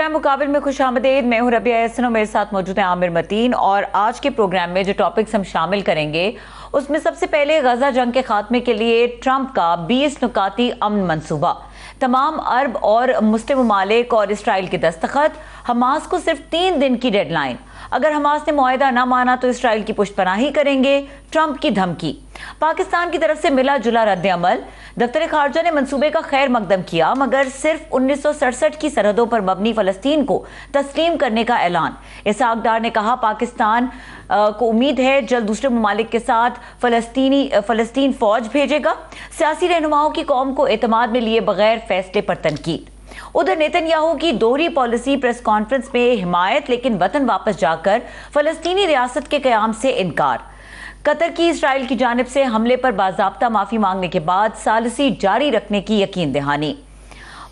Programme مقابل میں خوش آمدید. میں ہوں ربیہ احسن اور میرے ساتھ موجود ہیں عامر متین. اور آج کے پروگرام میں جو ٹاپکس ہم شامل کریں گے اس میں سب سے پہلے غزہ جنگ کے خاتمے کے لیے ٹرمپ کا 20 نکاتی امن منصوبہ, تمام عرب اور مسلم ممالک اور اسرائیل کے دستخط, حماس کو صرف 3 دن کی ڈیڈ لائن, اگر حماس نے معاہدہ نہ مانا تو اسرائیل کی پشت پناہی کریں گے, ٹرمپ کی دھمکی, پاکستان کی طرف سے ملا جلا رد عمل, دفتر خارجہ نے منصوبے کا خیر مقدم کیا مگر صرف 1967 کی سرحدوں پر مبنی فلسطین کو تسلیم کرنے کا اعلان, اسحاق ڈار نے کہا پاکستان کو امید ہے جلد دوسرے ممالک کے ساتھ فلسطین فوج بھیجے گا, سیاسی رہنماؤں کی قوم کو اعتماد میں لیے بغیر فیصلے پر تنقید. ادھر نیتن یاہو کی دوہری پالیسی, پریس کانفرنس میں حمایت لیکن وطن واپس جا کر فلسطینی ریاست کے قیام سے انکار, قطر کی اسرائیل کی جانب سے حملے پر باضابطہ معافی مانگنے کے بعد ثالثی جاری رکھنے کی یقین دہانی,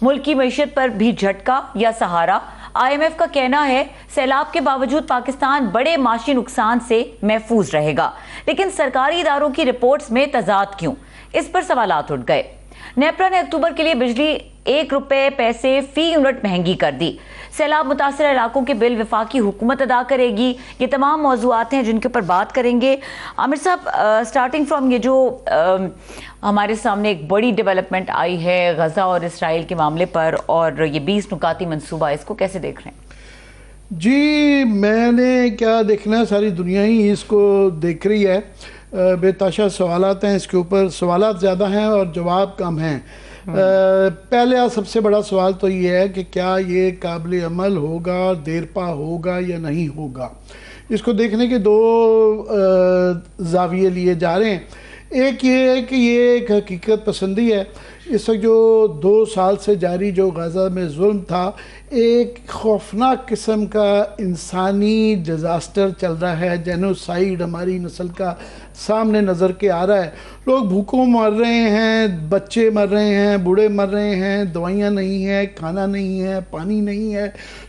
ملک کی معیشت پر بھی جھٹکا یا سہارا, IMF کا کہنا ہے سیلاب کے باوجود پاکستان بڑے معاشی نقصان سے محفوظ رہے گا, لیکن سرکاری اداروں کی رپورٹس میں تضاد کیوں, اس پر سوالات اٹھ گئے. نیپرا نے اکتوبر کے لیے بجلی 1 روپے پیسے فی یونٹ مہنگی کر دی, سیلاب متاثرہ علاقوں کے بل وفاقی حکومت ادا کرے گی. یہ تمام موضوعات ہیں جن کے اوپر بات کریں گے. عامر صاحب, سٹارٹنگ فرام یہ جو ہمارے سامنے ایک بڑی ڈیولپمنٹ آئی ہے غزہ اور اسرائیل کے معاملے پر, اور یہ 20 نکاتی منصوبہ, اس کو کیسے دیکھ رہے ہیں؟ جی میں نے کیا دیکھنا ہے, ساری دنیا ہی اس کو دیکھ رہی ہے. بے تحاشا سوالات ہیں اس کے اوپر, سوالات زیادہ ہیں اور جواب کم ہیں. پہلے سب سے بڑا سوال تو یہ ہے کہ کیا یہ قابل عمل ہوگا, دیرپا ہوگا یا نہیں ہوگا. اس کو دیکھنے کے 2 زاویے لیے جا رہے ہیں. ایک یہ ہے کہ یہ ایک حقیقت پسندی ہے. اس وقت جو 2 سال سے جاری جو غزہ میں ظلم تھا, ایک خوفناک قسم کا انسانی ڈیزاسٹر چل رہا ہے, جینوسائیڈ ہماری نسل کا سامنے نظر کے آ رہا ہے. لوگ بھوکوں مر رہے ہیں, بچے مر رہے ہیں, بوڑھے مر رہے ہیں, دوائیاں نہیں ہیں, کھانا نہیں ہے, پانی نہیں ہے.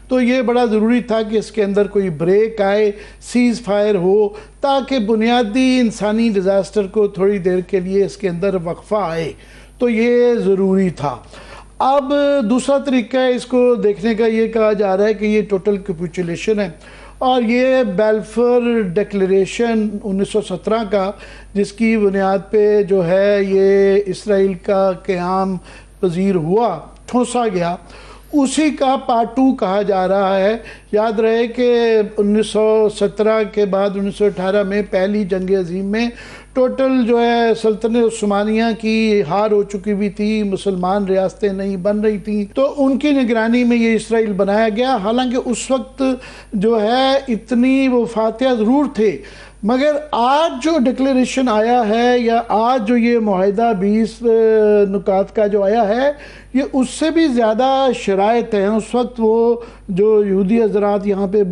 تو یہ بڑا ضروری تھا کہ اس کے اندر کوئی بریک آئے, سیز فائر ہو, تاکہ بنیادی انسانی ڈیزاسٹر کو تھوڑی دیر کے لیے اس کے اندر وقفہ آئے. تو یہ ضروری تھا. اب دوسرا طریقہ ہے اس کو دیکھنے کا, یہ کہا جا رہا ہے کہ یہ ٹوٹل کیپیچولیشن ہے, اور یہ بیلفور ڈیکلیریشن 1917 کا, جس کی بنیاد پہ جو ہے یہ اسرائیل کا قیام پذیر ہوا, ٹھونسا گیا, اسی کا پارٹ 2 کہا جا رہا ہے. یاد رہے کہ 1917 کے بعد 1918 میں پہلی جنگ عظیم میں ٹوٹل جو ہے سلطنت عثمانیہ کی ہار ہو چکی بھی تھی, مسلمان ریاستیں نہیں بن رہی تھیں, تو ان کی نگرانی میں یہ اسرائیل بنایا گیا. حالانکہ اس وقت جو ہے اتنی وفاتیہ ضرور تھے, مگر آج جو ڈکلیریشن آیا ہے یا آج جو یہ معاہدہ 20 نکات کا جو آیا ہے, یہ اس سے بھی زیادہ شرائط ہیں. اس وقت وہ جو یہودی حضرات یہاں پہ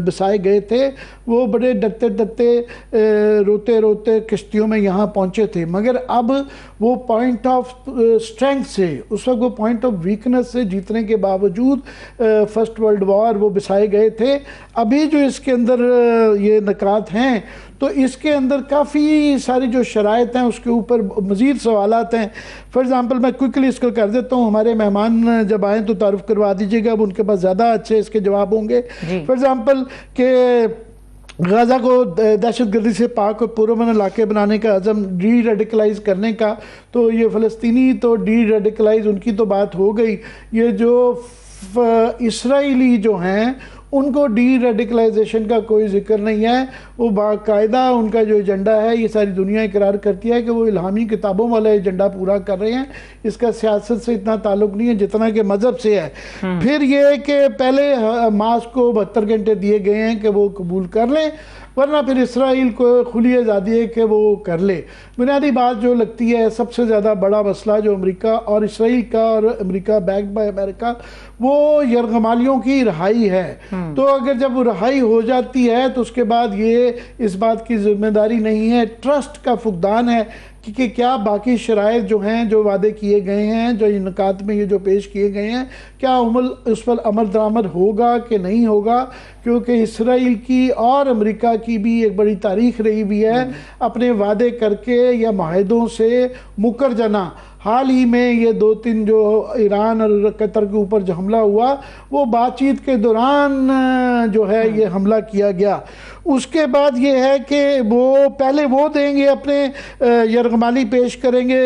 بسائے گئے تھے, وہ بڑے ڈرتے ڈرتے روتے روتے کشتیوں میں یہاں پہنچے تھے, مگر اب وہ پوائنٹ آف اسٹرینگتھ سے, اس وقت وہ پوائنٹ آف ویکنس سے جیتنے کے باوجود فرسٹ ورلڈ وار وہ بسائے گئے تھے. ابھی جو اس کے اندر یہ نکات ہیں, تو اس کے اندر کافی ساری جو شرائط ہیں اس کے اوپر مزید سوالات ہیں. فار ایگزامپل میں کوئکلی اس کو کر دیتا ہوں, ہمارے مہمان جب آئیں تو تعارف کروا دیجیے گا, اب ان کے پاس زیادہ اچھے اس کے جواب ہوں گے. فار ایگزامپل کہ غزہ کو دہشت گردی سے پاک اور پرامن علاقے بنانے کا عزم, ڈی ریڈیکلائز کرنے کا, تو یہ فلسطینی تو ڈی ریڈیکلائز ان کی تو بات ہو گئی. یہ جو اسرائیلی جو ہیں ان کو ڈی ریڈیکلائزیشن کا کوئی ذکر نہیں ہے. وہ باقاعدہ ان کا جو ایجنڈا ہے, یہ ساری دنیا اقرار کرتی ہے کہ وہ الہامی کتابوں والا ایجنڈا پورا کر رہے ہیں. اس کا سیاست سے اتنا تعلق نہیں ہے جتنا کہ مذہب سے ہے. پھر یہ کہ پہلے حماس کو 72 گھنٹے دیے گئے ہیں کہ وہ قبول کر لیں, ورنہ پھر اسرائیل کو کھلی آزادی ہے کہ وہ کر لے. بنیادی بات جو لگتی ہے سب سے زیادہ بڑا مسئلہ جو امریکہ اور اسرائیل کا, اور امریکہ بیکڈ بائی امریکہ, وہ یرغمالیوں کی رہائی ہے. تو اگر جب وہ رہائی ہو جاتی ہے تو اس کے بعد یہ اس بات کی ذمہ داری نہیں ہے, ٹرسٹ کا فقدان ہے کہ کیا باقی شرائط جو ہیں, جو وعدے کیے گئے ہیں, جو نکات میں یہ جو پیش کیے گئے ہیں, کیا اس پر عمل درآمد ہوگا کہ نہیں ہوگا. کیونکہ اسرائیل کی اور امریکہ کی بھی ایک بڑی تاریخ رہی بھی ہے اپنے وعدے کر کے یا معاہدوں سے مکر جانا. حال ہی میں یہ 2-3 جو ایران اور قطر کے اوپر جو حملہ ہوا وہ بات چیت کے دوران جو ہے یہ حملہ کیا گیا. اس کے بعد یہ ہے کہ وہ پہلے وہ دیں گے اپنے یرغمالی پیش کریں گے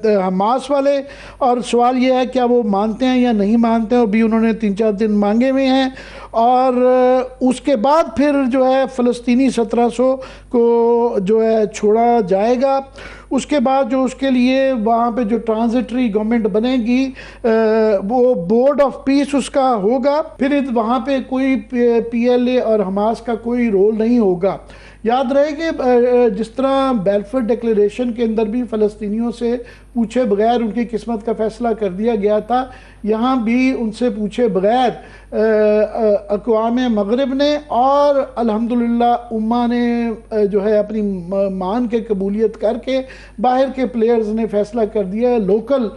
حماس والے, اور سوال یہ ہے کیا وہ مانتے ہیں یا نہیں مانتے ہیں. ابھی انہوں نے 3-4 دن مانگے ہوئے ہیں, اور اس کے بعد پھر جو ہے فلسطینی 1700 کو جو ہے چھوڑا جائے گا. اس کے بعد جو اس کے لیے وہاں پہ جو ٹرانزٹری گورنمنٹ بنے گی وہ بورڈ آف پیس اس کا ہوگا. پھر وہاں پہ کوئی پی ایل اے اور حماس کا کوئی رول نہیں ہوگا. یاد رہے کہ جس طرح بیلفور ڈیکلیریشن کے اندر بھی فلسطینیوں سے پوچھے بغیر ان کی قسمت کا فیصلہ کر دیا گیا تھا, یہاں بھی ان سے پوچھے بغیر اقوام مغرب نے اور الحمدللہ امہ نے جو ہے اپنی مان کے قبولیت کر کے باہر کے پلیئرز نے فیصلہ کر دیا. لوکل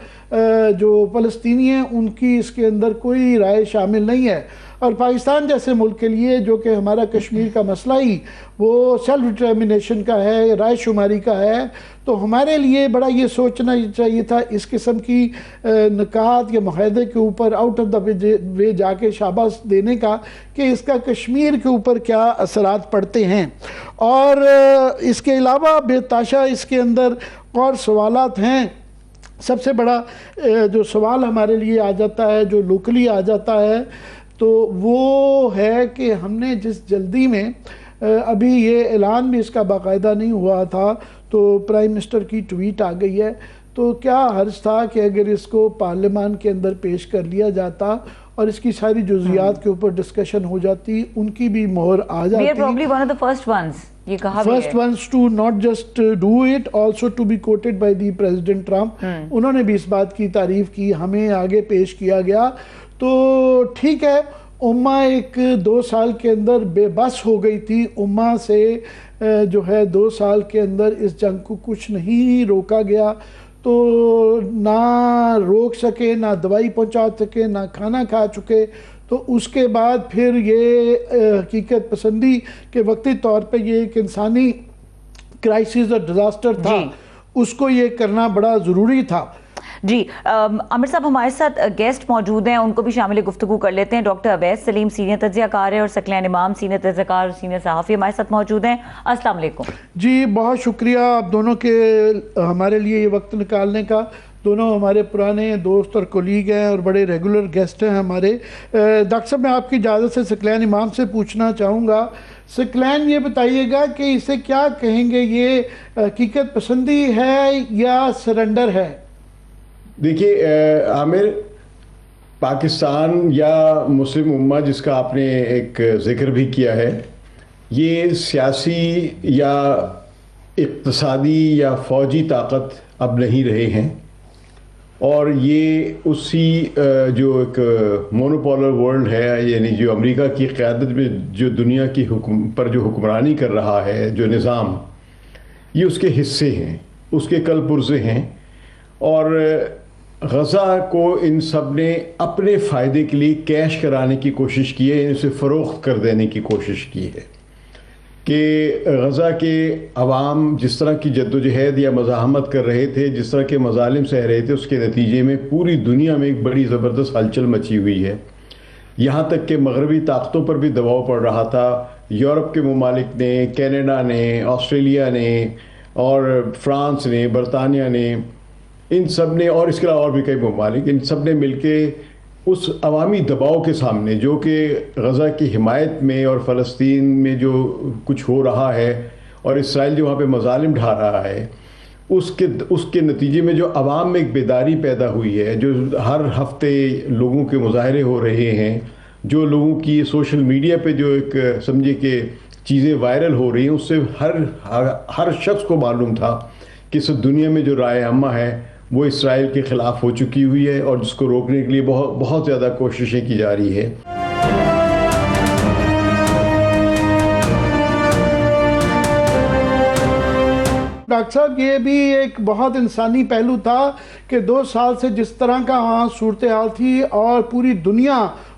جو فلسطینی ہیں ان کی اس کے اندر کوئی رائے شامل نہیں ہے. اور پاکستان جیسے ملک کے لیے جو کہ ہمارا کشمیر کا مسئلہ ہی وہ سیلف ڈٹرمنیشن کا ہے, رائے شماری کا ہے, تو ہمارے لیے بڑا یہ سوچنا چاہیے تھا اس قسم کی نکات یا معاہدے کے اوپر آؤٹ آف دا وے جا کے شاباش دینے کا کہ اس کا کشمیر کے اوپر کیا اثرات پڑتے ہیں. اور اس کے علاوہ بے تاشا اس کے اندر اور سوالات ہیں. سب سے بڑا جو سوال ہمارے لیے آ جاتا ہے, جو لوکلی آ جاتا ہے, تو وہ ہے کہ ہم نے جس جلدی میں ابھی یہ اعلان بھی اس کا باقاعدہ نہیں ہوا تھا تو پرائم منسٹر کی ٹویٹ آ گئی ہے, تو کیا حرج تھا کہ اگر اس کو پارلیمان کے اندر پیش کر لیا جاتا اور اس کی ساری جزیات کے اوپر ڈسکشن ہو جاتی, ان کی بھی مہر آ جاتی. We are probably one of the first ones. یہ کہا بھی ہے. First ones to not just do it, also to be quoted by the President Trump. انہوں نے بھی اس بات کی تعریف کی, ہمیں آگے پیش کیا گیا. تو ٹھیک ہے, امہ ایک 2 سال کے اندر بے بس ہو گئی تھی. امہ سے جو ہے 2 سال کے اندر اس جنگ کو کچھ نہیں روکا گیا, تو نہ روک سکے, نہ دوائی پہنچا سکے, نہ کھانا کھا چکے. تو اس کے بعد پھر یہ حقیقت پسندی کہ وقتی طور پہ یہ ایک انسانی کرائسس اور ڈیزاسٹر تھا, اس کو یہ کرنا بڑا ضروری تھا. جی عامر صاحب ہمارے ساتھ گیسٹ موجود ہیں, ان کو بھی شامل گفتگو کر لیتے ہیں. ڈاکٹر عویس سلیم سینئر تجزیہ کار ہے, اور ثقلین امام سینئر تجزیہ کار اور سینئر صحافی ہمارے ساتھ موجود ہیں. السلام علیکم. جی بہت شکریہ آپ دونوں کے ہمارے لیے یہ وقت نکالنے کا. دونوں ہمارے پرانے دوست اور کولیگ ہیں اور بڑے ریگولر گیسٹ ہیں ہمارے. ڈاکٹر صاحب میں آپ کی اجازت سے ثقلین امام سے پوچھنا چاہوں گا. ثقلین یہ بتائیے گا کہ اسے کیا کہیں گے, یہ حقیقت پسندی ہے یا سرنڈر ہے؟ دیکھیے عامر, پاکستان یا مسلم امہ جس کا آپ نے ایک ذکر بھی کیا ہے, یہ سیاسی یا اقتصادی یا فوجی طاقت اب نہیں رہے ہیں, اور یہ اسی جو ایک مونوپولر ورلڈ ہے, یعنی جو امریکہ کی قیادت میں جو دنیا کی پر جو حکمرانی کر رہا ہے جو نظام, یہ اس کے حصے ہیں, اس کے کل پرزے ہیں. اور غزہ کو ان سب نے اپنے فائدے کے لیے کیش کرانے کی کوشش کی ہے, اسے فروخت کر دینے کی کوشش کی ہے کہ غزہ کے عوام جس طرح کی جدوجہد یا مزاحمت کر رہے تھے, جس طرح کے مظالم سہ رہے تھے, اس کے نتیجے میں پوری دنیا میں ایک بڑی زبردست ہلچل مچی ہوئی ہے. یہاں تک کہ مغربی طاقتوں پر بھی دباؤ پڑ رہا تھا. یورپ کے ممالک نے, کینیڈا نے, آسٹریلیا نے اور فرانس نے, برطانیہ نے, ان سب نے, اور اس کے علاوہ اور بھی کئی ممالک, ان سب نے مل کے اس عوامی دباؤ کے سامنے جو کہ غزہ کی حمایت میں اور فلسطین میں جو کچھ ہو رہا ہے اور اسرائیل جو وہاں پہ مظالم ڈھا رہا ہے, اس کے نتیجے میں جو عوام میں ایک بیداری پیدا ہوئی ہے, جو ہر ہفتے لوگوں کے مظاہرے ہو رہے ہیں, جو لوگوں کی سوشل میڈیا پہ جو ایک سمجھے کہ چیزیں وائرل ہو رہی ہیں, اس سے ہر شخص کو معلوم تھا کہ اس دنیا میں جو رائے عامہ ہے وہ اسرائیل کے خلاف ہو چکی ہوئی ہے, اور جس کو روکنے کے لیے بہت زیادہ کوششیں کی جا رہی ہے. ڈاکٹر صاحب یہ بھی ایک بہت انسانی پہلو تھا کہ 2 سال سے جس طرح کا وہاں صورتحال تھی اور پوری دنیا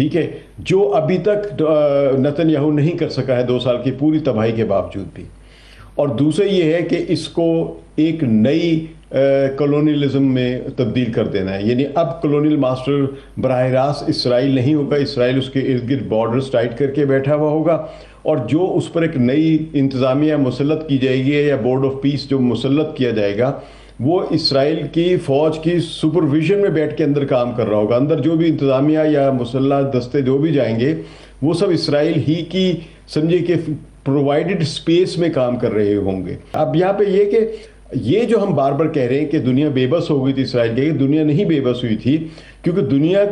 ٹھیک ہے، جو ابھی تک نتن یاہو نہیں کر سکا ہے 2 سال کی پوری تباہی کے باوجود بھی. اور دوسرا یہ ہے کہ اس کو ایک نئی کلونیلزم میں تبدیل کر دینا ہے. یعنی اب کلونیل ماسٹر براہ راست اسرائیل نہیں ہوگا، اسرائیل اس کے ارد گرد بارڈرز ٹائٹ کر کے بیٹھا ہوا ہوگا، اور جو اس پر ایک نئی انتظامیہ مسلط کی جائے گی یا بورڈ آف پیس جو مسلط کیا جائے گا، وہ اسرائیل کی فوج کی سپرویژن میں بیٹھ کے اندر کام کر رہا ہوگا. اندر جو بھی انتظامیہ یا مسلح دستے جو بھی جائیں گے وہ سب اسرائیل ہی کی سمجھے کہ پرووائڈڈ اسپیس میں کام کر رہے ہوں گے. اب یہاں پہ یہ کہ یہ جو ہم بار بار کہہ رہے ہیں کہ دنیا بے بس ہو گئی تھی اسرائیل کے، دنیا نہیں بے بس ہوئی تھی، کیونکہ دنیا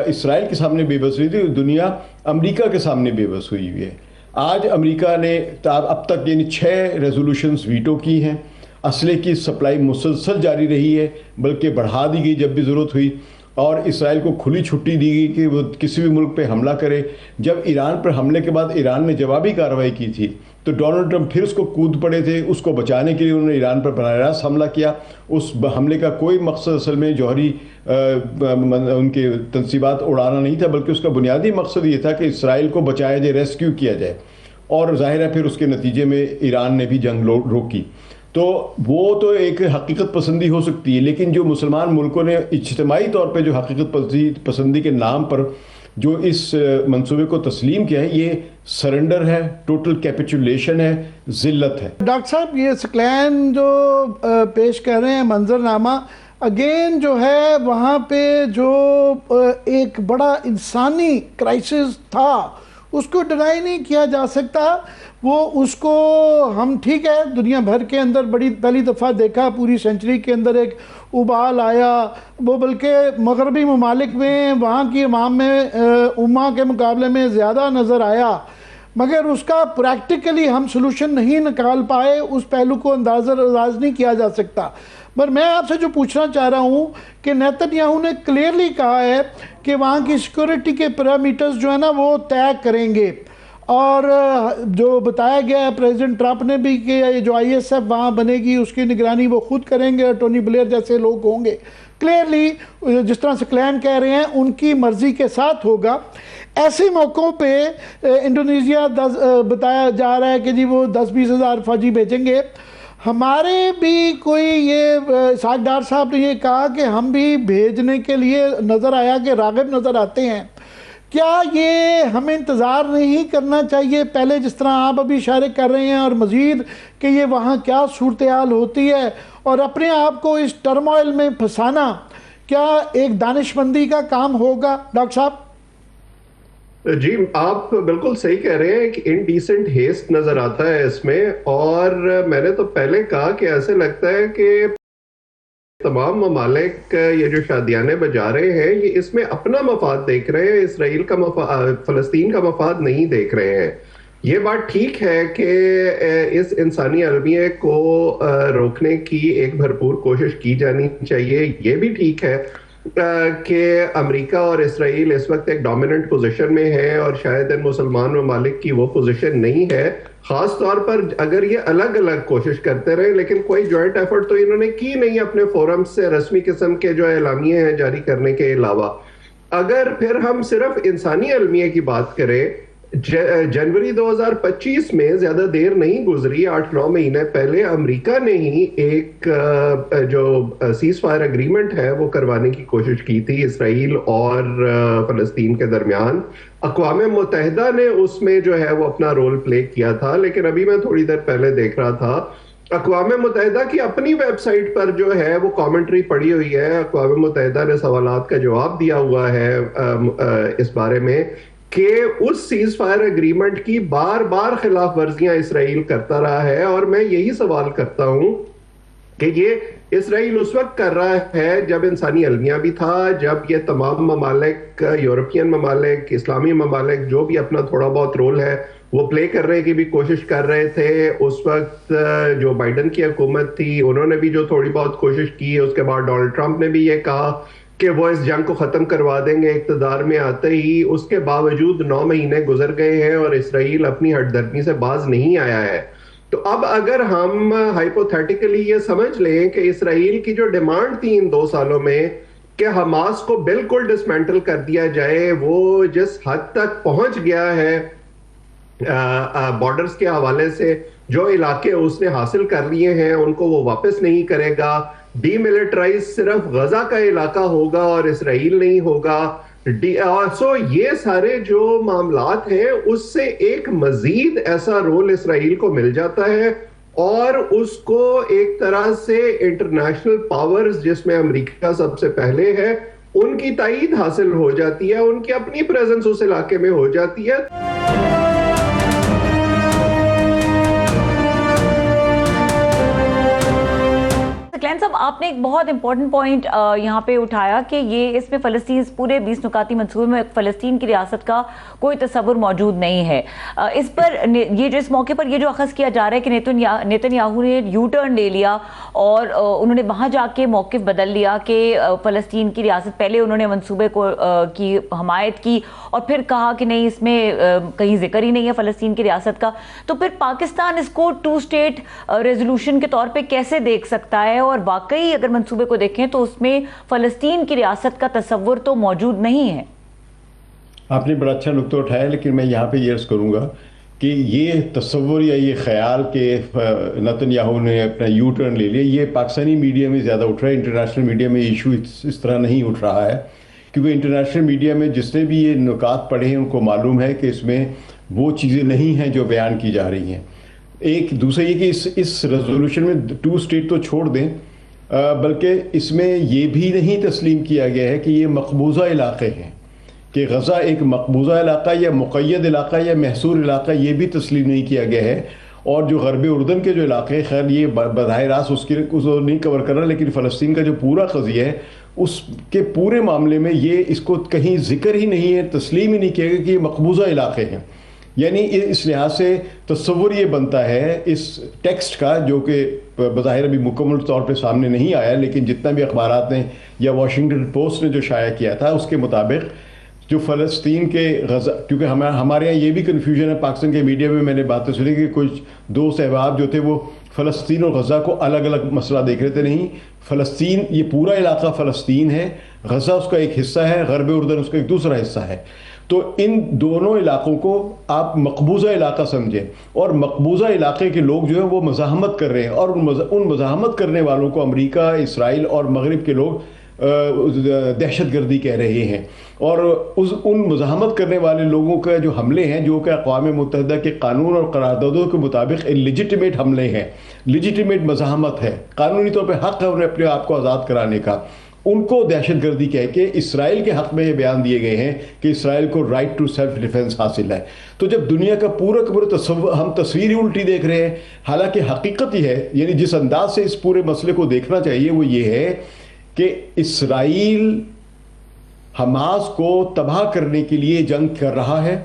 اسرائیل کے سامنے بے بس ہوئی تھی، دنیا امریکہ کے سامنے بے بس ہوئی ہوئی ہے. آج امریکہ نے اب تک یعنی 6 ریزولوشنز ویٹو کی ہیں. اسلحے کی سپلائی مسلسل جاری رہی ہے، بلکہ بڑھا دی گئی جب بھی ضرورت ہوئی، اور اسرائیل کو کھلی چھٹی دی گئی کہ وہ کسی بھی ملک پہ حملہ کرے. جب ایران پر حملے کے بعد ایران نے جوابی کارروائی کی تھی تو ڈونلڈ ٹرمپ پھر اس کو کود پڑے تھے. اس کو بچانے کے لیے انہوں نے ایران پر براہ راست حملہ کیا. اس حملے کا کوئی مقصد اصل میں جوہری ان کے تنصیبات اڑانا نہیں تھا، بلکہ اس کا بنیادی مقصد یہ تھا کہ اسرائیل کو بچایا جائے، ریسکیو کیا جائے. اور ظاہر ہے پھر اس کے نتیجے میں ایران نے بھی جنگ روکی. تو وہ تو ایک حقیقت پسندی ہو سکتی ہے، لیکن جو مسلمان ملکوں نے اجتماعی طور پہ جو حقیقت پسندی کے نام پر جو اس منصوبے کو تسلیم کیا ہے، یہ سرنڈر ہے، ٹوٹل کیپیچولیشن ہے، ذلت ہے. ڈاکٹر صاحب یہ سکلین جو پیش کر رہے ہیں منظرنامہ، اگین جو ہے وہاں پہ جو ایک بڑا انسانی کرائسس تھا اس کو ڈینائی نہیں کیا جا سکتا. وہ اس کو ہم ٹھیک ہے دنیا بھر کے اندر بڑی پہلی دفعہ دیکھا، پوری سینچری کے اندر ایک ابال آیا، وہ بلکہ مغربی ممالک میں وہاں کی عوام میں امہ کے مقابلے میں زیادہ نظر آیا، مگر اس کا پریکٹیکلی ہم سلوشن نہیں نکال پائے. اس پہلو کو انداز نہیں کیا جا سکتا. پر میں آپ سے جو پوچھنا چاہ رہا ہوں کہ نیتن یاہو نے کلیئرلی کہا ہے کہ وہاں کی سیکورٹی کے پیرامیٹرز جو ہے نا وہ طے کریں گے، اور جو بتایا گیا ہے پریزیڈنٹ ٹرمپ نے بھی کہ جو آئی ایس ایف وہاں بنے گی اس کی نگرانی وہ خود کریں گے، اور ٹونی بلیئر جیسے لوگ ہوں گے. کلیئرلی جس طرح سکلین کہہ رہے ہیں ان کی مرضی کے ساتھ ہوگا. ایسے موقعوں پہ انڈونیشیا بتایا جا رہا ہے کہ جی وہ 10-20 ہزار فوجی بھیجیں گے. ہمارے بھی کوئی یہ اسحاق ڈار صاحب نے یہ کہا کہ ہم بھی بھیجنے کے لیے نظر آیا کہ راغب نظر آتے ہیں. کیا یہ ہمیں انتظار نہیں کرنا چاہیے پہلے، جس طرح آپ ابھی اشارے کر رہے ہیں، اور مزید کہ یہ وہاں کیا صورتحال ہوتی ہے، اور اپنے آپ کو اس ٹرموائل میں پھنسانا کیا ایک دانشمندی کا کام ہوگا؟ ڈاکٹر صاحب جی آپ بالکل صحیح کہہ رہے ہیں کہ انڈیسنٹ ہیسٹ نظر آتا ہے اس میں. اور میں نے تو پہلے کہا کہ ایسے لگتا ہے کہ تمام ممالک یہ جو شادیانے بجا رہے ہیں یہ اس میں اپنا مفاد دیکھ رہے ہیں، اسرائیل کا فلسطین کا مفاد نہیں دیکھ رہے ہیں. یہ بات ٹھیک ہے کہ اس انسانی المیہ کو روکنے کی ایک بھرپور کوشش کی جانی چاہیے. یہ بھی ٹھیک ہے کہ امریکہ اور اسرائیل اس وقت ایک ڈومیننٹ پوزیشن میں ہے، اور شاید ان مسلمان ممالک کی وہ پوزیشن نہیں ہے، خاص طور پر اگر یہ الگ الگ کوشش کرتے رہے. لیکن کوئی جوائنٹ ایفرٹ تو انہوں نے کی نہیں اپنے فورم سے رسمی قسم کے جو اعلامیے ہیں جاری کرنے کے علاوہ. اگر پھر ہم صرف انسانی المیہ کی بات کریں، جنوری 2025 میں زیادہ دیر نہیں گزری، 8-9 مہینے پہلے امریکہ نے ہی ایک جو سیز فائر اگریمنٹ ہے وہ کروانے کی کوشش کی تھی اسرائیل اور فلسطین کے درمیان. اقوام متحدہ نے اس میں جو ہے وہ اپنا رول پلے کیا تھا. لیکن ابھی میں تھوڑی دیر پہلے دیکھ رہا تھا اقوام متحدہ کی اپنی ویب سائٹ پر جو ہے وہ کامنٹری پڑی ہوئی ہے. اقوام متحدہ نے سوالات کا جواب دیا ہوا ہے اس بارے میں کہ اس سیز فائر اگریمنٹ کی بار بار خلاف ورزیاں اسرائیل کرتا رہا ہے. اور میں یہی سوال کرتا ہوں کہ یہ اسرائیل اس وقت کر رہا ہے جب انسانی المیہ بھی تھا، جب یہ تمام ممالک، یورپین ممالک، اسلامی ممالک جو بھی اپنا تھوڑا بہت رول ہے وہ پلے کرنے کی بھی کوشش کر رہے تھے. اس وقت جو بائیڈن کی حکومت تھی انہوں نے بھی جو تھوڑی بہت کوشش کی. اس کے بعد ڈونلڈ ٹرمپ نے بھی یہ کہا کہ وہ اس جنگ کو ختم کروا دیں گے اقتدار میں آتے ہی. اس کے باوجود 9 مہینے گزر گئے ہیں اور اسرائیل اپنی ہٹ دھرمی سے باز نہیں آیا ہے. تو اب اگر ہم ہائپوتھیٹیکلی یہ سمجھ لیں کہ اسرائیل کی جو ڈیمانڈ تھی ان 2 سالوں میں کہ حماس کو بالکل ڈسمینٹل کر دیا جائے. وہ جس حد تک پہنچ گیا ہے بارڈرز کے حوالے سے، جو علاقے اس نے حاصل کر لیے ہیں ان کو وہ واپس نہیں کرے گا. ڈی ملٹرائز صرف غزہ کا علاقہ ہوگا اور اسرائیل نہیں ہوگا. سو یہ سارے جو معاملات ہیں اس سے ایک مزید ایسا رول اسرائیل کو مل جاتا ہے، اور اس کو ایک طرح سے انٹرنیشنل پاورز جس میں امریکہ سب سے پہلے ہے ان کی تائید حاصل ہو جاتی ہے، ان کی اپنی پریزنس اس علاقے میں ہو جاتی ہے. کلین صاحب، آپ نے ایک بہت امپورٹنٹ پوائنٹ یہاں پہ اٹھایا کہ یہ اس میں فلسطین، اس پورے 20 نکاتی منصوبے میں فلسطین کی ریاست کا کوئی تصور موجود نہیں ہے. اس پر یہ جو اس موقع پر یہ جو اخذ کیا جا رہا ہے کہ نیتن یاہو نے یو ٹرن لے لیا اور انہوں نے وہاں جا کے موقف بدل لیا کہ فلسطین کی ریاست، پہلے انہوں نے منصوبے کو کی حمایت کی اور پھر کہا کہ نہیں اس میں کہیں ذکر ہی نہیں ہے فلسطین کی ریاست کا. تو پھر پاکستان اس کو 2 اسٹیٹ ریزولوشن کے طور پہ کیسے دیکھ سکتا ہے؟ اور واقعی اگر منصوبے کو دیکھیں تو اس میں فلسطین کی ریاست کا تصور تو موجود نہیں ہے. آپ نے بڑا اچھا نقطہ اٹھایا، لیکن میں یہاں پہ یہ عرض کروں گا کہ یہ تصور یا یہ خیال کہ نیتن یاہو نے اپنا یو ٹرن لے لیا، یہ پاکستانی میڈیا میں زیادہ اٹھ رہا ہے. انٹرنیشنل میڈیا میں ایشو اس طرح نہیں اٹھ رہا ہے، کیونکہ انٹرنیشنل میڈیا میں جس نے بھی یہ نکات پڑھے ہیں ان کو معلوم ہے کہ اس میں وہ چیزیں نہیں ہیں جو بیان کی جا رہی ہیں. ایک دوسرا یہ کہ اس ریزولوشن میں 2 اسٹیٹ تو چھوڑ دیں، بلکہ اس میں یہ بھی نہیں تسلیم کیا گیا ہے کہ یہ مقبوضہ علاقے ہیں، کہ غزہ ایک مقبوضہ علاقہ یا مقید علاقہ یا محصور علاقہ، یہ بھی تسلیم نہیں کیا گیا ہے. اور جو غرب اردن کے جو علاقے، خیر یہ براہ راست اس کو نہیں کور کر رہا، لیکن فلسطین کا جو پورا قضیہ ہے اس کے پورے معاملے میں یہ اس کو کہیں ذکر ہی نہیں ہے، تسلیم ہی نہیں کیا گیا کہ یہ مقبوضہ علاقے ہیں. یعنی اس لحاظ سے تصور یہ بنتا ہے اس ٹیکسٹ کا، جو کہ بظاہر ابھی مکمل طور پہ سامنے نہیں آیا، لیکن جتنا بھی اخبارات نے یا واشنگٹن پوسٹ نے جو شائع کیا تھا اس کے مطابق جو فلسطین کے غزہ، کیونکہ ہمارے یہاں یہ بھی کنفیوژن ہے پاکستان کے میڈیا میں نے باتیں سنی کہ کچھ 2 احباب جو تھے وہ فلسطین اور غزہ کو الگ الگ مسئلہ دیکھ رہے تھے. نہیں، فلسطین یہ پورا علاقہ فلسطین ہے، غزہ اس کا ایک حصہ ہے، غرب اردن اس کا ایک دوسرا حصہ ہے. تو ان دونوں علاقوں کو آپ مقبوضہ علاقہ سمجھیں، اور مقبوضہ علاقے کے لوگ جو ہیں وہ مزاحمت کر رہے ہیں، اور ان مزاحمت کرنے والوں کو امریکہ، اسرائیل اور مغرب کے لوگ دہشت گردی کہہ رہے ہیں. اور ان مزاحمت کرنے والے لوگوں کا جو حملے ہیں، جو کہ اقوام متحدہ کے قانون اور قراردادوں کے مطابق لیجیٹیمیٹ حملے ہیں، لیجیٹیمیٹ مزاحمت ہے، قانونی طور پہ حق ہے انہیں اپنے آپ کو آزاد کرانے کا، ان کو دہشت گردی کہہ کے اسرائیل کے حق میں یہ بیان دیے گئے ہیں کہ اسرائیل کو رائٹ ٹو سیلف ڈیفنس حاصل ہے. تو جب دنیا کا پورا کا پورا تصور، ہم تصویر ہی الٹی دیکھ رہے ہیں، حالانکہ حقیقت یہ ہے، یعنی جس انداز سے اس پورے مسئلے کو دیکھنا چاہیے وہ یہ ہے کہ اسرائیل حماس کو تباہ کرنے کے لیے جنگ کر رہا ہے،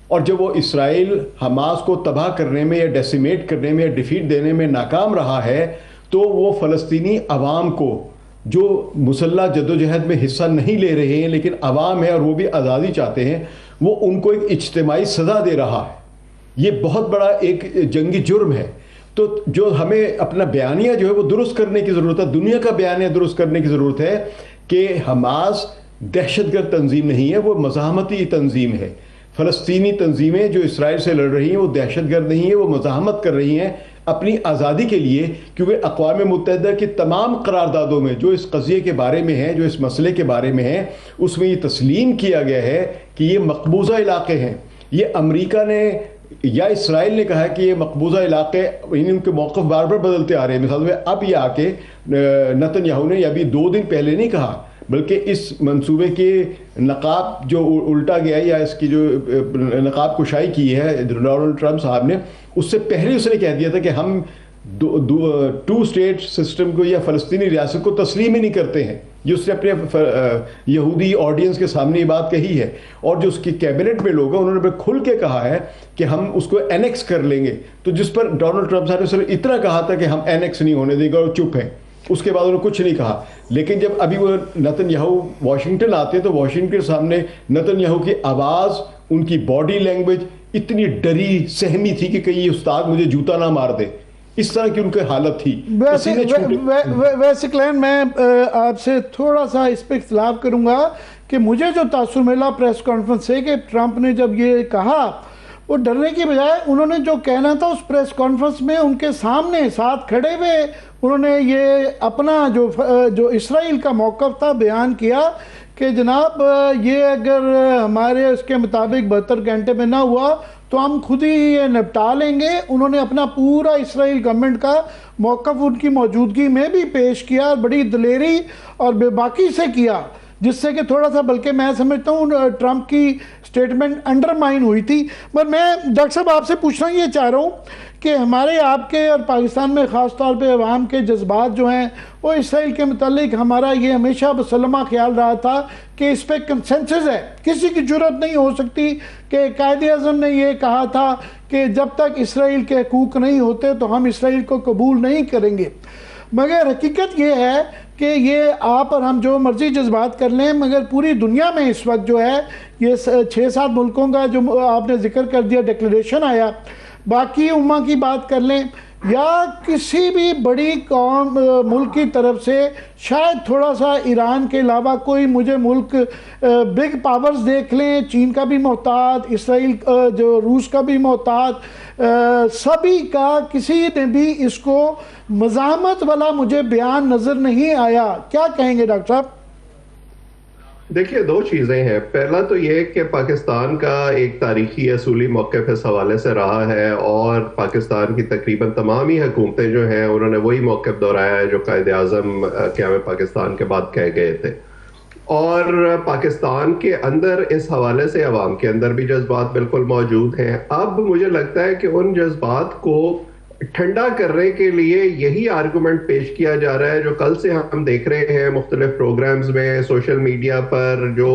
اور جب وہ اسرائیل حماس کو تباہ کرنے میں یا ڈیسیمیٹ کرنے میں یا ڈیفیٹ دینے میں ناکام رہا ہے، تو وہ فلسطینی عوام کو جو مسلح جدوجہد میں حصہ نہیں لے رہے ہیں لیکن عوام ہے اور وہ بھی آزادی چاہتے ہیں، وہ ان کو ایک اجتماعی سزا دے رہا ہے. یہ بہت بڑا ایک جنگی جرم ہے. تو جو ہمیں اپنا بیانیہ جو ہے وہ درست کرنے کی ضرورت ہے، دنیا کا بیانیہ درست کرنے کی ضرورت ہے کہ حماس دہشت گرد تنظیم نہیں ہے، وہ مزاحمتی تنظیم ہے. فلسطینی تنظیمیں جو اسرائیل سے لڑ رہی ہیں وہ دہشت گرد نہیں ہیں، وہ مزاحمت کر رہی ہیں اپنی آزادی کے لیے، کیونکہ اقوام متحدہ کی تمام قراردادوں میں جو اس قضیے کے بارے میں ہیں، جو اس مسئلے کے بارے میں ہیں، اس میں یہ تسلیم کیا گیا ہے کہ یہ مقبوضہ علاقے ہیں. یہ امریکہ نے یا اسرائیل نے کہا کہ یہ مقبوضہ علاقے، ان کے موقف بار بار بدلتے آ رہے ہیں. مثال میں اب یہ آ کے نیتن یاہو نے ابھی 2 دن پہلے نہیں کہا، بلکہ اس منصوبے کے نقاب جو الٹا گیا ہے یا اس کی جو نقاب کشائی کی ہے ڈونلڈ ٹرمپ صاحب نے، اس سے پہلے اس نے کہہ دیا تھا کہ ہم 2 اسٹیٹ سسٹم کو یا فلسطینی ریاست کو تسلیم ہی نہیں کرتے ہیں. یہ اس نے اپنے یہودی آڈینس کے سامنے یہ بات کہی ہے، اور جو اس کی کیبنٹ میں لوگ ہیں انہوں نے کھل کے کہا ہے کہ ہم اس کو اینیکس کر لیں گے. تو جس پر ڈونلڈ ٹرمپ صاحب نے صرف اتنا کہا تھا کہ ہم اینیکس نہیں ہونے دیں گے اور چپ ہیں، اس کے بعد انہوں نے کچھ نہیں کہا. لیکن جب ابھی وہ نیتن یاہو واشنگٹن آتے ہیں تو واشنگٹن کے سامنے نیتن یاہو کی آواز، ان کی باڈی لینگویج اتنی ڈری سہمی تھی کہ کہیں یہ استاد مجھے جوتا نہ مار دے. اس طرح کی ان کی حالت تھی. ویسے کلین میں آپ سے تھوڑا سا اس پہ اختلاف کروں گا کہ مجھے جو تاثر ملا پریس کانفرنس سے کہ ٹرمپ نے جب یہ کہا وہ ڈرنے کی بجائے انہوں نے جو کہنا تھا اس پریس کانفرنس میں ان کے سامنے ساتھ کھڑے ہوئے انہوں نے یہ اپنا جو اسرائیل کا موقف تھا بیان کیا کہ جناب یہ اگر ہمارے اس کے مطابق 72 گھنٹے میں نہ ہوا تو ہم خود ہی یہ نپٹا لیں گے. انہوں نے اپنا پورا اسرائیل گورنمنٹ کا موقف ان کی موجودگی میں بھی پیش کیا اور بڑی دلیری اور بے باکی سے کیا, جس سے کہ تھوڑا سا بلکہ میں سمجھتا ہوں ٹرمپ کی سٹیٹمنٹ انڈرمائن ہوئی تھی. پر میں ڈاکٹر صاحب آپ سے پوچھنا یہ چاہ رہا ہوں کہ ہمارے آپ کے اور پاکستان میں خاص طور پہ عوام کے جذبات جو ہیں وہ اسرائیل کے متعلق ہمارا یہ ہمیشہ مسلمہ خیال رہا تھا کہ اس پہ کنسنسس ہے, کسی کی جرت نہیں ہو سکتی کہ قائد اعظم نے یہ کہا تھا کہ جب تک اسرائیل کے حقوق نہیں ہوتے تو ہم اسرائیل کو قبول نہیں کریں گے. مگر حقیقت یہ ہے کہ یہ آپ اور ہم جو مرضی جذبات کر لیں مگر پوری دنیا میں اس وقت جو ہے یہ 6-7 ملکوں کا جو آپ نے ذکر کر دیا ڈکلیریشن آیا, باقی امہ کی بات کر لیں یا کسی بھی بڑی قوم ملک کی طرف سے شاید تھوڑا سا ایران کے علاوہ کوئی مجھے ملک بگ پاورز دیکھ لیں, چین کا بھی محتاط, اسرائیل جو روس کا بھی محتاط, سبھی کا کسی نے بھی اس کو مزاحمت والا مجھے بیان نظر نہیں آیا. کیا کہیں گے ڈاکٹر صاحب؟ دیکھیے 2 چیزیں ہیں. پہلا تو یہ کہ پاکستان کا ایک تاریخی اصولی موقف اس حوالے سے رہا ہے اور پاکستان کی تقریباً تمام ہی حکومتیں جو ہیں انہوں نے وہی موقف دہرایا ہے جو قائد اعظم قیام پاکستان کے بعد کہہ گئے تھے. اور پاکستان کے اندر اس حوالے سے عوام کے اندر بھی جذبات بالکل موجود ہیں. اب مجھے لگتا ہے کہ ان جذبات کو ٹھنڈا کرنے کے لیے یہی آرگومنٹ پیش کیا جا رہا ہے جو کل سے ہم دیکھ رہے ہیں مختلف پروگرامز میں سوشل میڈیا پر, جو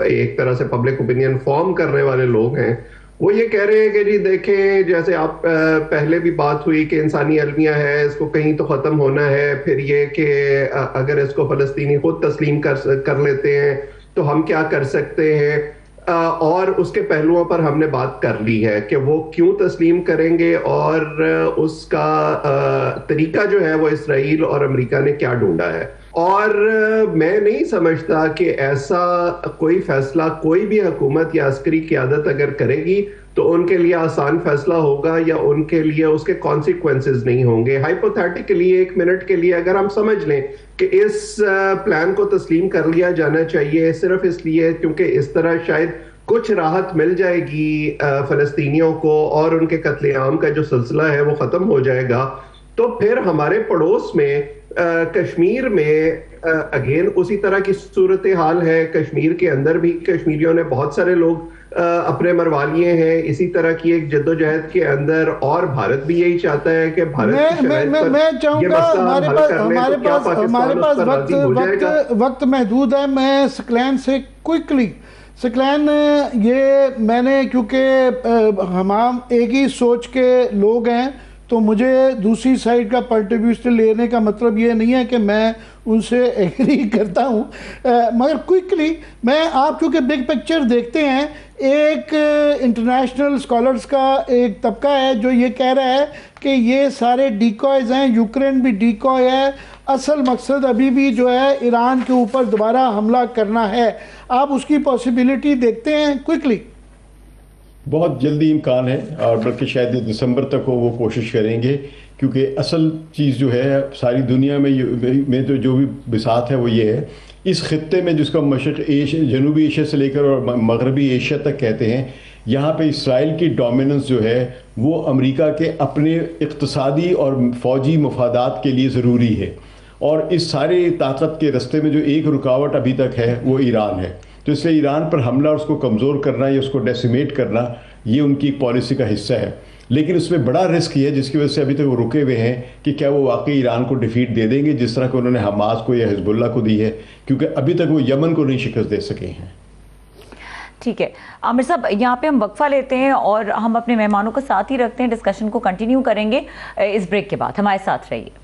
ایک طرح سے پبلک اوپینین فارم کرنے والے لوگ ہیں وہ یہ کہہ رہے ہیں کہ جی دیکھیں جیسے آپ پہلے بھی بات ہوئی کہ انسانی المیہ ہے اس کو کہیں تو ختم ہونا ہے, پھر یہ کہ اگر اس کو فلسطینی خود تسلیم کر لیتے ہیں تو ہم کیا کر سکتے ہیں, اور اس کے پہلوؤں پر ہم نے بات کر لی ہے کہ وہ کیوں تسلیم کریں گے اور اس کا طریقہ جو ہے وہ اسرائیل اور امریکہ نے کیا ڈھونڈا ہے. اور میں نہیں سمجھتا کہ ایسا کوئی فیصلہ کوئی بھی حکومت یا عسکری قیادت اگر کرے گی تو ان کے لیے آسان فیصلہ ہوگا یا ان کے لیے اس کے کانسیکوینسز نہیں ہوں گے. ہائپوتھیٹیکلی 1 منٹ کے لیے اگر ہم سمجھ لیں کہ اس پلان کو تسلیم کر لیا جانا چاہیے صرف اس لیے کیونکہ اس طرح شاید کچھ راحت مل جائے گی فلسطینیوں کو اور ان کے قتل عام کا جو سلسلہ ہے وہ ختم ہو جائے گا, تو پھر ہمارے پڑوس میں کشمیر میں اگین اسی طرح کی صورتحال ہے. کشمیر کے اندر بھی کشمیریوں نے بہت سارے لوگ اپنے مروا لیے ہیں اسی طرح کی ایک جدوجہد کے اندر, اور بھارت بھی یہی چاہتا ہے کہ بھارت میں چاہوں گا ہمارے پاس وقت محدود ہے. میں سکلین سے کوئکلی سکلین یہ میں نے کیونکہ ہم ایک ہی سوچ کے لوگ ہیں تو مجھے دوسری سائڈ کا پرٹیبیوشن لینے کا مطلب یہ نہیں ہے کہ میں ان سے ایگری کرتا ہوں, مگر کوئکلی میں آپ کیونکہ بگ پکچر دیکھتے ہیں, ایک انٹرنیشنل اسکالرز کا ایک طبقہ ہے جو یہ کہہ رہا ہے کہ یہ سارے ڈیکوائز ہیں, یوکرین بھی ڈیکوائے ہے, اصل مقصد ابھی بھی جو ہے ایران کے اوپر دوبارہ حملہ کرنا ہے. آپ اس کی پاسبلٹی دیکھتے ہیں کوئکلی؟ بہت جلدی امکان ہے اور بلکہ شاید دسمبر تک وہ کوشش کریں گے, کیونکہ اصل چیز جو ہے ساری دنیا میں تو جو بھی بساط ہے وہ یہ ہے اس خطے میں جس کا مشرق جنوبی ایشیا سے لے کر اور مغربی ایشیا تک کہتے ہیں, یہاں پہ اسرائیل کی ڈومیننس جو ہے وہ امریکہ کے اپنے اقتصادی اور فوجی مفادات کے لیے ضروری ہے, اور اس ساری طاقت کے رستے میں جو ایک رکاوٹ ابھی تک ہے وہ ایران ہے. تو اس لیے ایران پر حملہ اور اس کو کمزور کرنا یا اس کو ڈیسیمیٹ کرنا یہ ان کی پالیسی کا حصہ ہے, لیکن اس میں بڑا رسک یہ ہے جس کی وجہ سے ابھی تک وہ رکے ہوئے ہیں کہ کیا وہ واقعی ایران کو ڈیفیٹ دے دیں گے جس طرح کہ انہوں نے حماس کو یا حزب اللہ کو دی ہے, کیونکہ ابھی تک وہ یمن کو نہیں شکست دے سکے ہیں. ٹھیک ہے عامر صاحب, یہاں پہ ہم وقفہ لیتے ہیں اور ہم اپنے مہمانوں کو ساتھ ہی رکھتے ہیں, ڈسکشن کو کنٹینیو کریں گے اس بریک کے بعد. ہمارے ساتھ رہیے.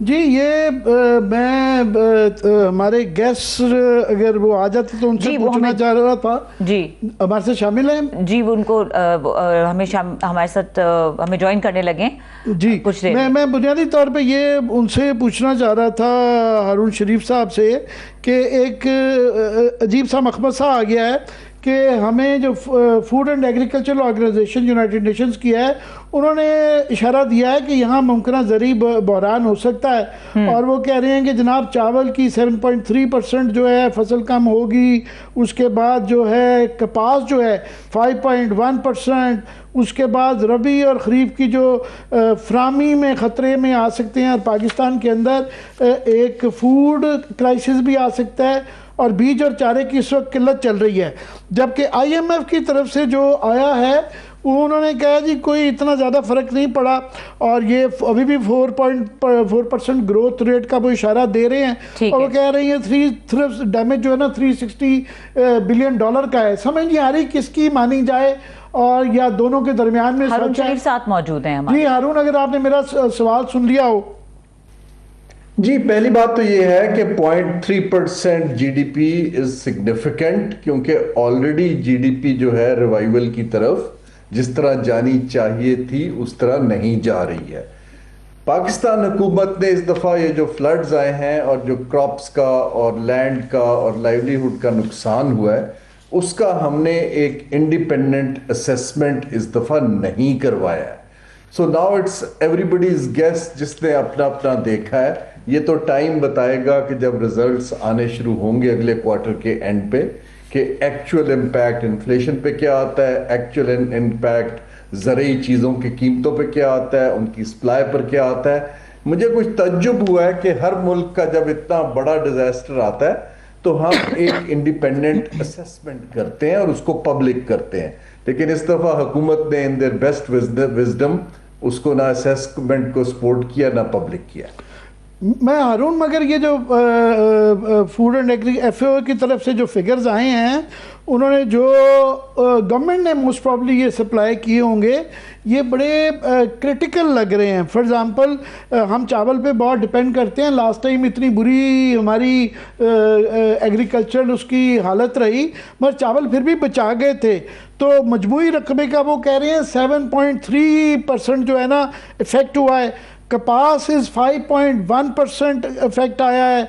جی یہ میں ہمارے گیسٹ اگر وہ آ جاتے تو ان سے پوچھنا چاہ رہا تھا. جی ہمارے سے شامل ہیں؟ جی وہ ان کو ہمارے ساتھ ہمیں جوائن کرنے لگیں. جی میں بنیادی طور پہ یہ ان سے پوچھنا چاہ رہا تھا ہارون شریف صاحب سے کہ ایک عجیب سا مخمصہ آ گیا ہے کہ ہمیں جو food and agricultural organisation United Nations کی ہے انہوں نے اشارہ دیا ہے کہ یہاں ممکنہ زرعی بحران ہو سکتا ہے اور وہ کہہ رہے ہیں کہ جناب چاول کی 7.3% جو ہے فصل کم ہوگی, اس کے بعد جو ہے کپاس جو ہے 5.1%, اس کے بعد ربی اور خریف کی جو فراہمی میں خطرے میں آ سکتے ہیں اور پاکستان کے اندر ایک فوڈ کرائسس بھی آ سکتا ہے اور بیج اور چارے کی اس وقت قلت چل رہی ہے. جبکہ آئی ایم ایف کی طرف سے جو آیا ہے انہوں نے کہا جی کوئی اتنا زیادہ فرق نہیں پڑا اور یہ ابھی بھی 4.4% گروتھ ریٹ کا وہ اشارہ دے رہے ہیں اور وہ کہہ رہے ہیں ڈیمیج جو ہے نا $360 بلین کا ہے. سمجھ نہیں آ رہی کس کی مانی جائے اور یا دونوں کے درمیان میں. ہارون شریف ساتھ موجود ہیں ہمارے. جی ہارون, اگر آپ نے میرا سوال سن لیا ہو. جی پہلی بات تو یہ ہے کہ 0.3% G D P is significant کیونکہ آلریڈی جی ڈی پی جو ہے ریوائیول کی طرف جس طرح جانی چاہیے تھی اس طرح نہیں جا رہی ہے. پاکستان حکومت نے اس دفعہ یہ جو فلڈز آئے ہیں اور جو کراپس کا اور لینڈ کا اور لائیولیہوڈ کا نقصان ہوا ہے اس کا ہم نے ایک انڈیپینڈنٹ اسیسمنٹ اس دفعہ نہیں کروایا ہے. So now it's everybody's guess, جس نے اپنا اپنا دیکھا ہے. یہ تو ٹائم بتائے گا کہ جب ریزلٹس آنے شروع ہوں گے اگلے کوارٹر کے اینڈ پہ کہ ایکچول امپیکٹ انفلیشن پہ کیا آتا ہے, ایکچول امپیکٹ زرعی چیزوں کی قیمتوں پہ کیا آتا ہے, ان کی سپلائی پر کیا آتا ہے. مجھے کچھ تعجب ہوا ہے کہ ہر ملک کا جب اتنا بڑا ڈیزاسٹر آتا ہے تو ہم ایک انڈیپینڈنٹ اسیسمنٹ کرتے ہیں اور اس کو پبلک کرتے ہیں, لیکن اس دفعہ حکومت نے ان دیئر بیسٹ وزڈم اس کو نہ اسیسمنٹ کو سپورٹ کیا نہ پبلک کیا. میں ہارون, مگر یہ جو فوڈ اینڈ ایف اے او کی طرف سے جو فگرز آئے ہیں انہوں نے جو گورنمنٹ نے موسٹ پرابلی یہ سپلائی کیے ہوں گے یہ بڑے کرٹیکل لگ رہے ہیں. فار ایگزامپل ہم چاول پہ بہت ڈپینڈ کرتے ہیں. لاسٹ ٹائم اتنی بری ہماری ایگریکلچر اس کی حالت رہی مگر چاول پھر بھی بچا گئے تھے. تو مجموعی رقبے کا وہ کہہ رہے ہیں 7.3% جو ہے نا افیکٹ ہوا ہے. کپاس 5.1% افیکٹ آیا ہے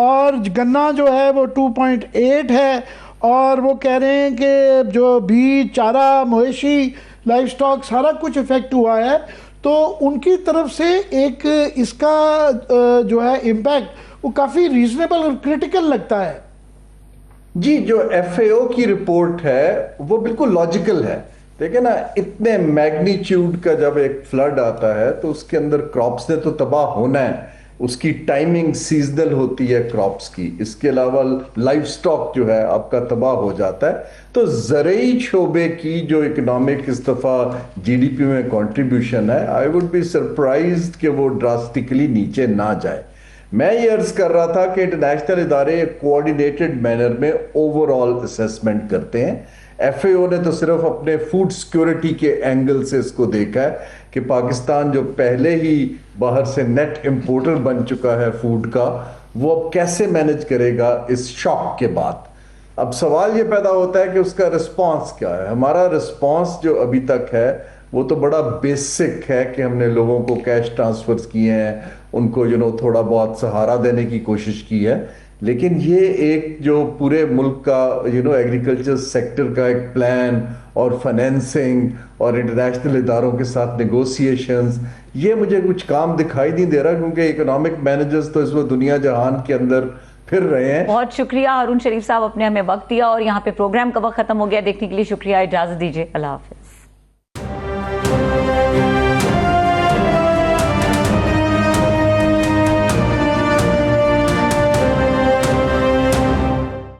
اور گنا جو ہے وہ 2.8 ہے اور وہ کہہ رہے ہیں کہ جو بیج چارہ مویشی لائف سٹاک سارا کچھ افیکٹ ہوا ہے. تو ان کی طرف سے ایک اس کا جو ہے امپیکٹ وہ کافی ریزنیبل اور کرٹیکل لگتا ہے. جی جو ایف اے او کی رپورٹ ہے وہ بالکل لاجیکل ہے. دیکھیں نا, اتنے میگنیچیوڈ کا جب ایک فلڈ آتا ہے تو اس کے اندر کراپس نے تو تباہ ہونا ہے. اس کی ٹائمنگ سیزنل ہوتی ہے کراپس کی, اس کے علاوہ لائف سٹاک جو ہے آپ کا تباہ ہو جاتا ہے. تو زرعی شعبے کی جو اکنامک اس دفعہ جی ڈی پی میں کنٹریبیوشن ہے آئی وڈ بی سرپرائزڈ کہ وہ ڈراسٹکلی نیچے نہ جائے. میں یہ عرض کر رہا تھا کہ انٹرنیشنل ادارے کوآرڈینیٹڈ مینر میں اوور آل اسیسمنٹ کرتے ہیں. ایف اے او نے تو صرف اپنے فوڈ سیکیورٹی کے اینگل سے اس کو دیکھا ہے کہ پاکستان جو پہلے ہی باہر سے نیٹ امپورٹر بن چکا ہے فوڈ کا, وہ اب کیسے مینج کرے گا اس شاک کے بعد. اب سوال یہ پیدا ہوتا ہے کہ اس کا رسپانس کیا ہے. ہمارا رسپانس جو ابھی تک ہے وہ تو بڑا بیسک ہے کہ ہم نے لوگوں کو کیش ٹرانسفرز کیے ہیں, ان کو تھوڑا بہت سہارا دینے کی کوشش کی ہے. لیکن یہ ایک جو پورے ملک کا ایگریکلچر سیکٹر کا ایک پلان اور فائنینسنگ اور انٹرنیشنل اداروں کے ساتھ نیگوسیشنز, یہ مجھے کچھ کام دکھائی نہیں دے رہا کیونکہ اکنامک مینیجرز تو اس وقت دنیا جہان کے اندر پھر رہے ہیں. بہت شکریہ ہارون شریف صاحب, آپ نے ہمیں وقت دیا اور یہاں پہ پروگرام کا وقت ختم ہو گیا. دیکھنے کے لیے شکریہ, اجازت دیجیے, اللہ حافظ.